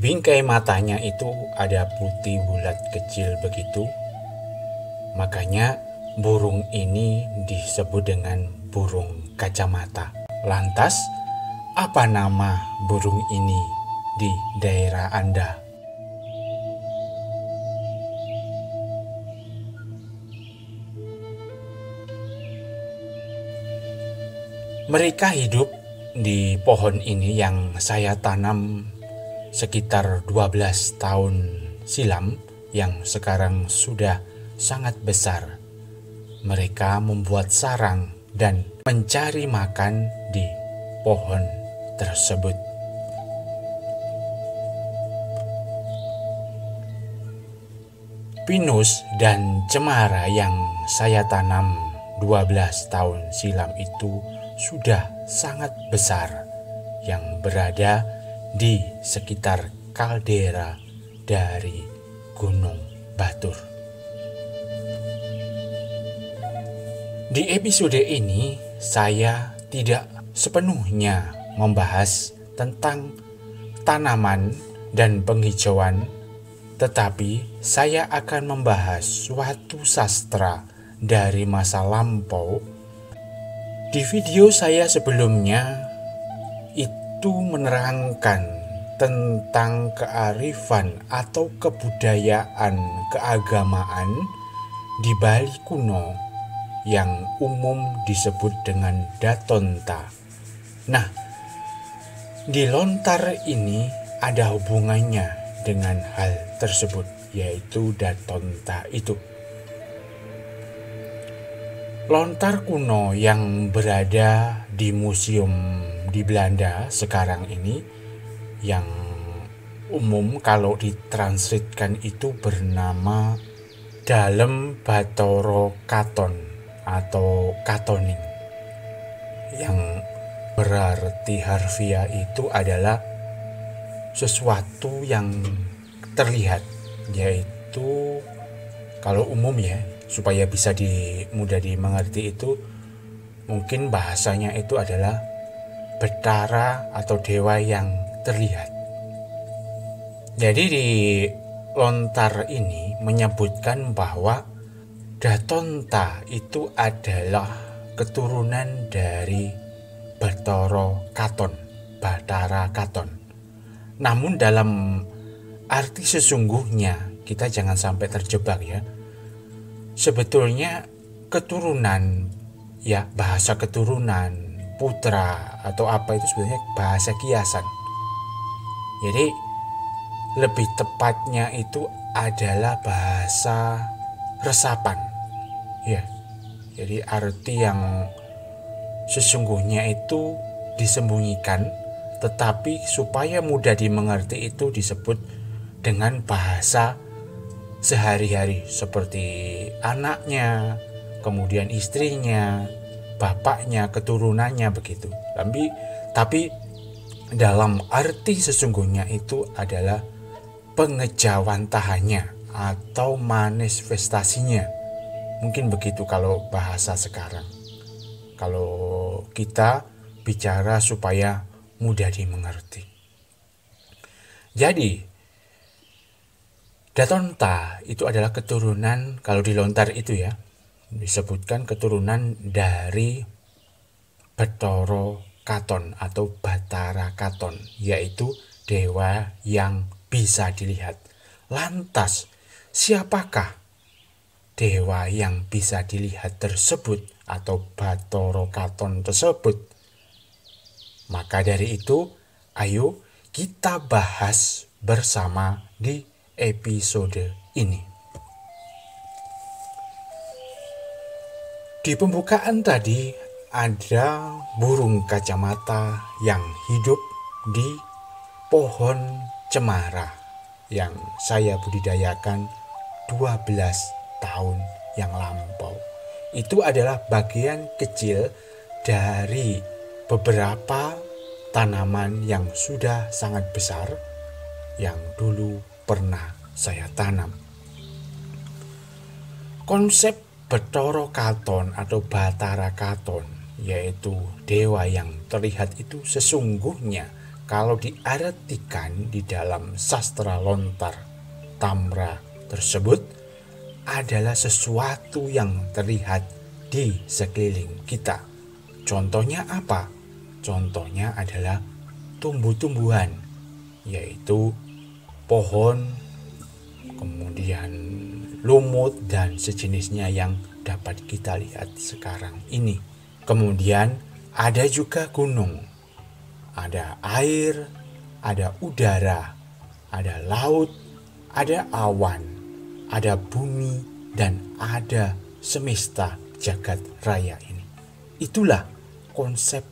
bingkai matanya itu ada putih bulat kecil begitu. Makanya burung ini disebut dengan burung kacamata. Lantas, apa nama burung ini di daerah Anda? Mereka hidup di pohon ini yang saya tanam sekitar 12 tahun silam, yang sekarang sudah sangat besar. Mereka membuat sarang dan mencari makan di pohon tersebut. Pinus dan cemara yang saya tanam 12 tahun silam itu sudah sangat besar, yang berada di sekitar kaldera dari Gunung Batur. Di episode ini saya tidak sepenuhnya membahas tentang tanaman dan penghijauan, tetapi saya akan membahas suatu sastra dari masa lampau. Di video saya sebelumnya itu menerangkan tentang kearifan atau kebudayaan keagamaan di Bali kuno yang umum disebut dengan Datonta. Nah, di lontar ini ada hubungannya dengan hal tersebut, yaitu Datonta itu. Lontar kuno yang berada di museum di Belanda sekarang ini, yang umum kalau ditranslitkan itu bernama Dalem Bathara Katon atau Katoning, yang berarti harfiah itu adalah sesuatu yang terlihat, yaitu kalau umum ya, supaya bisa mudah dimengerti itu, mungkin bahasanya itu adalah Bathara atau dewa yang terlihat. Jadi di lontar ini menyebutkan bahwa Datonta itu adalah keturunan dari Bathara Katon. Namun dalam arti sesungguhnya kita jangan sampai terjebak ya. Sebetulnya keturunan, ya bahasa keturunan, putra atau apa itu sebenarnya bahasa kiasan. Jadi lebih tepatnya itu adalah bahasa resapan. Ya. Jadi arti yang sesungguhnya itu disembunyikan, tetapi supaya mudah dimengerti itu disebut dengan bahasa sehari-hari, seperti anaknya, kemudian istrinya, bapaknya, keturunannya begitu. Tapi dalam arti sesungguhnya itu adalah pengejawantahannya atau manifestasinya. Mungkin begitu kalau bahasa sekarang. Kalau kita bicara supaya mudah dimengerti. Jadi Datonta itu adalah keturunan, kalau di lontar itu ya, disebutkan keturunan dari Bathara Katon atau Bathara Katon, yaitu dewa yang bisa dilihat. Lantas, siapakah dewa yang bisa dilihat tersebut atau Bathara Katon tersebut? Maka dari itu, ayo kita bahas bersama di episode ini. Di pembukaan tadi ada burung kacamata yang hidup di pohon cemara yang saya budidayakan 12 tahun yang lampau. Itu adalah bagian kecil dari beberapa tanaman yang sudah sangat besar yang dulu pernah saya tanam. Konsep Bathara Katon atau Bathara Katon, yaitu dewa yang terlihat itu, sesungguhnya kalau diartikan di dalam sastra lontar Tamra tersebut adalah sesuatu yang terlihat di sekeliling kita. Contohnya apa? Contohnya adalah tumbuh-tumbuhan, yaitu pohon, kemudian lumut dan sejenisnya yang dapat kita lihat sekarang ini. Kemudian ada juga gunung, ada air, ada udara, ada laut, ada awan, ada bumi, dan ada semesta jagat raya ini. Itulah konsep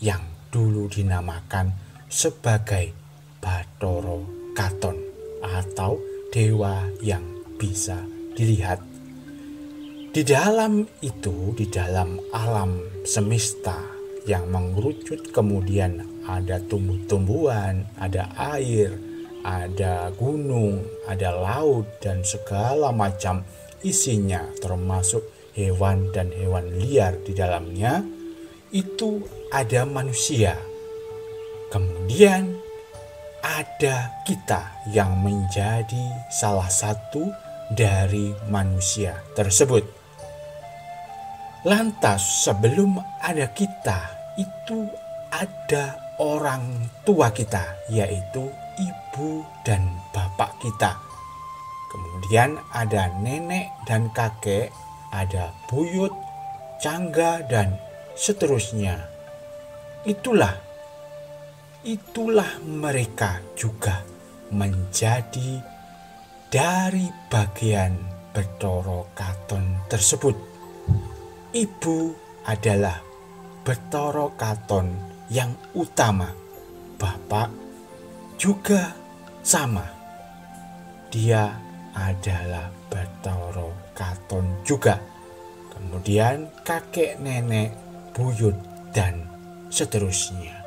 yang dulu dinamakan sebagai Bathara Katon atau dewa yang bisa dilihat. Di dalam itu, di dalam alam semesta yang mengerucut, kemudian ada tumbuh-tumbuhan, ada air, ada gunung, ada laut, dan segala macam isinya termasuk hewan dan hewan liar di dalamnya. Itu ada manusia. Kemudian ada kita yang menjadi salah satu dari manusia tersebut. Lantas sebelum ada kita itu ada orang tua kita, yaitu ibu dan bapak kita. Kemudian ada nenek dan kakek, ada buyut, cangga, dan seterusnya. Itulah mereka juga menjadi dari bagian Bathara Katon tersebut. Ibu adalah Bathara Katon yang utama. Bapak juga sama. Dia adalah Bathara Katon juga. Kemudian kakek, nenek, buyut, dan seterusnya.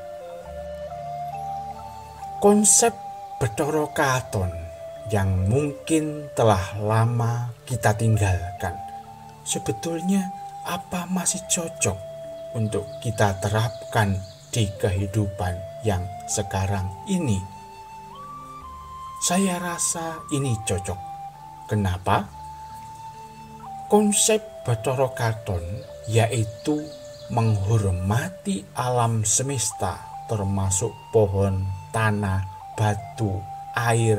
Konsep Bathara Katon yang mungkin telah lama kita tinggalkan, sebetulnya apa masih cocok untuk kita terapkan di kehidupan yang sekarang ini? Saya rasa ini cocok. Kenapa? Konsep Bathara Katon yaitu menghormati alam semesta, termasuk pohon, tanah, batu, air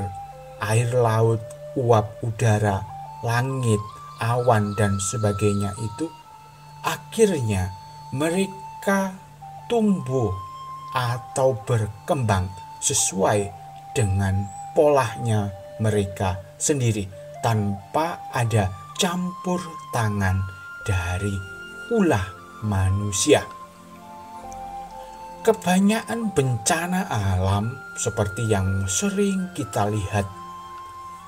laut, uap udara, langit, awan, dan sebagainya itu. Akhirnya mereka tumbuh atau berkembang sesuai dengan polanya mereka sendiri tanpa ada campur tangan dari ulah manusia. Kebanyakan bencana alam seperti yang sering kita lihat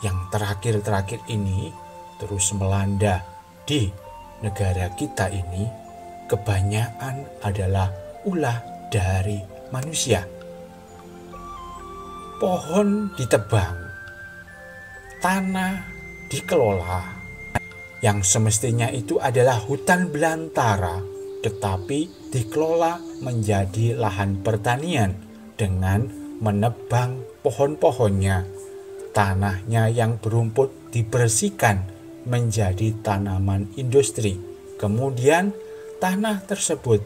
yang terakhir-terakhir ini terus melanda di negara kita ini, kebanyakan adalah ulah dari manusia. Pohon ditebang, tanah dikelola, yang semestinya itu adalah hutan belantara, tetapi dikelola menjadi lahan pertanian dengan menebang pohon-pohonnya. Tanahnya yang berumput dibersihkan menjadi tanaman industri. Kemudian tanah tersebut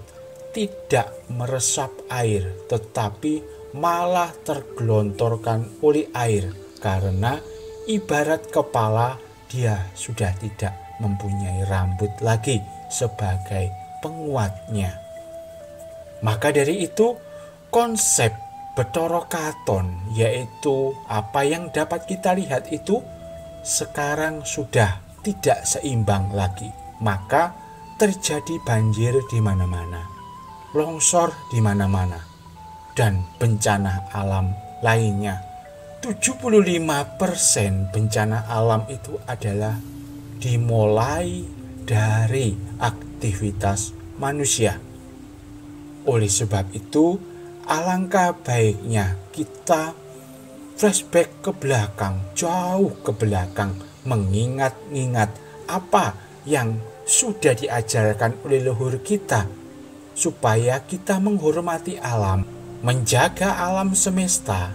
tidak meresap air, tetapi malah tergelontorkan oleh air karena ibarat kepala dia sudah tidak mempunyai rambut lagi sebagai penguatnya. Maka dari itu konsep Bathara Katon, yaitu apa yang dapat kita lihat itu sekarang sudah tidak seimbang lagi. Maka terjadi banjir di mana-mana, longsor di mana-mana, dan bencana alam lainnya. 75% bencana alam itu adalah dimulai dari aktivitas manusia. Oleh sebab itu, alangkah baiknya kita flashback ke belakang, jauh ke belakang, mengingat-ingat apa yang sudah diajarkan oleh leluhur kita, supaya kita menghormati alam, menjaga alam semesta,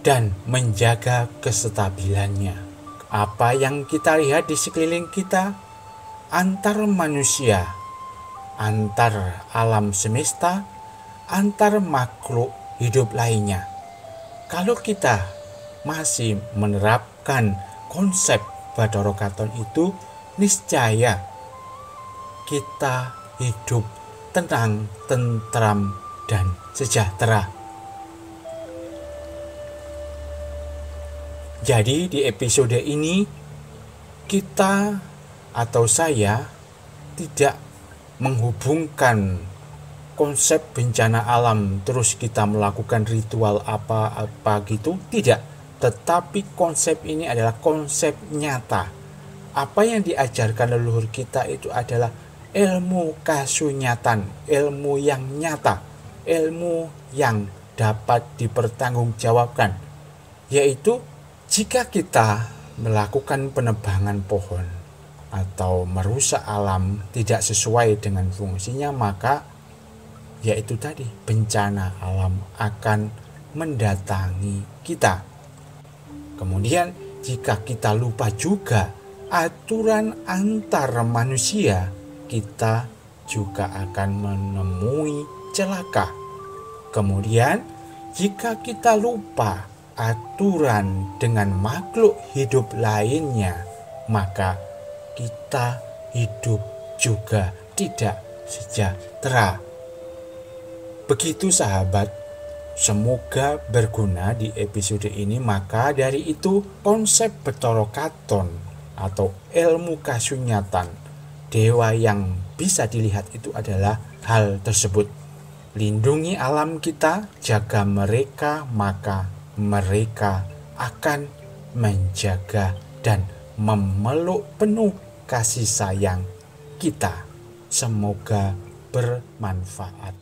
dan menjaga kestabilannya. Apa yang kita lihat di sekeliling kita, antar manusia, antar alam semesta, antar makhluk hidup lainnya. Kalau kita masih menerapkan konsep Bathara Katon itu, niscaya kita hidup tenang, tentram, dan sejahtera. Jadi di episode ini kita atau saya tidak menghubungkan konsep bencana alam terus kita melakukan ritual apa-apa gitu, tidak. Tetapi konsep ini adalah konsep nyata. Apa yang diajarkan leluhur kita itu adalah ilmu kasunyatan, ilmu yang nyata, ilmu yang dapat dipertanggungjawabkan, yaitu jika kita melakukan penebangan pohon atau merusak alam tidak sesuai dengan fungsinya, maka yaitu tadi bencana alam akan mendatangi kita. Kemudian jika kita lupa juga aturan antar manusia, kita juga akan menemui celaka. Kemudian jika kita lupa aturan dengan makhluk hidup lainnya, maka kita hidup juga tidak sejahtera. Begitu sahabat, semoga berguna di episode ini. Maka dari itu konsep Bathara Katon atau ilmu kasunyatan, dewa yang bisa dilihat itu adalah hal tersebut. Lindungi alam kita, jaga mereka, maka mereka akan menjaga dan memeluk penuh kasih sayang kita. Semoga bermanfaat.